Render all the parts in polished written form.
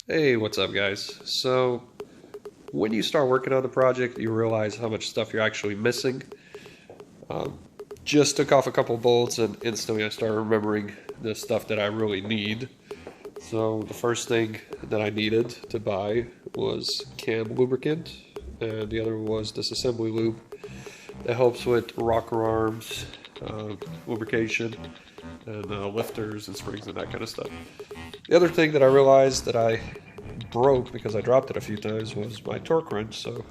Hey, what's up guys? So when you start working on the project, you realize how much stuff you're actually missing. Just took off a couple bolts and instantly I started remembering the stuff that I really need. So the first thing that I needed to buy was cam lubricant, and the other was this assembly lube that helps with rocker arms, lubrication, and lifters and springs and that kind of stuff. The other thing that I realized that I broke because I dropped it a few times was my torque wrench, so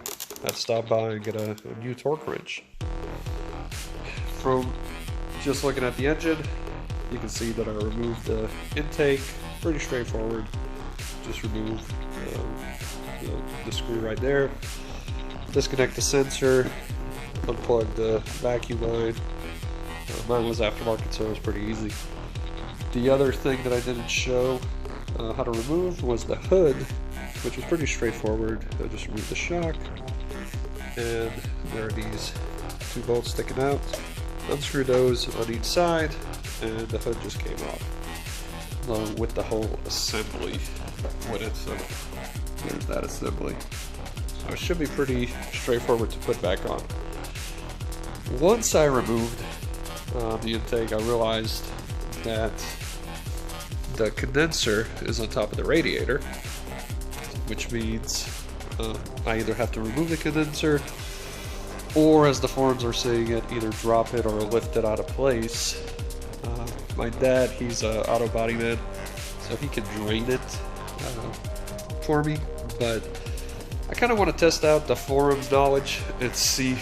I had to stop by and get a new torque wrench. From just looking at the engine, you can see that I removed the intake. Pretty straightforward. Just remove the screw right there, disconnect the sensor, unplug the vacuum line. Mine was aftermarket, so it was pretty easy. The other thing that I didn't show how to remove was the hood, which was pretty straightforward. I just removed the shock, and there are these two bolts sticking out. Unscrew those on each side, and the hood just came off, along with the whole assembly with it. So there's that assembly. So it should be pretty straightforward to put back on. Once I removed the intake, I realized that the condenser is on top of the radiator, which means I either have to remove the condenser, or as the forums are saying it, either drop it or lift it out of place. My dad, he's an auto body man, so he can drain it for me, but I kind of want to test out the forums knowledge and see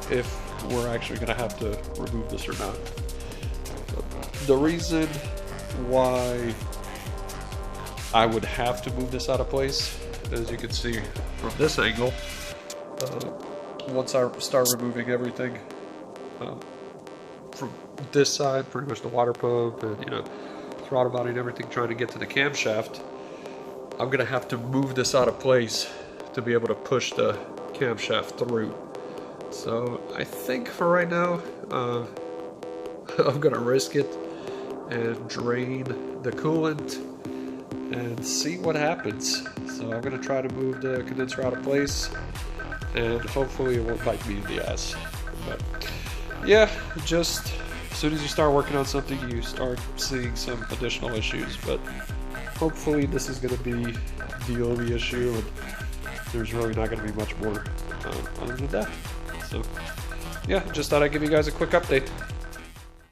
if we're actually going to have to remove this or not. The reason why I would have to move this out of place, as you can see from this angle, once I start removing everything from this side, pretty much the water pump and throttle body and everything, trying to get to the camshaft, I'm gonna have to move this out of place to be able to push the camshaft through. So I think for right now, I'm gonna risk it and drain the coolant and see what happens. So I'm gonna try to move the condenser out of place, and hopefully it won't bite me in the ass. But yeah, just as soon as you start working on something, you start seeing some additional issues, but hopefully this is gonna be the only issue, and there's really not gonna be much more other than that. So yeah, just thought I'd give you guys a quick update.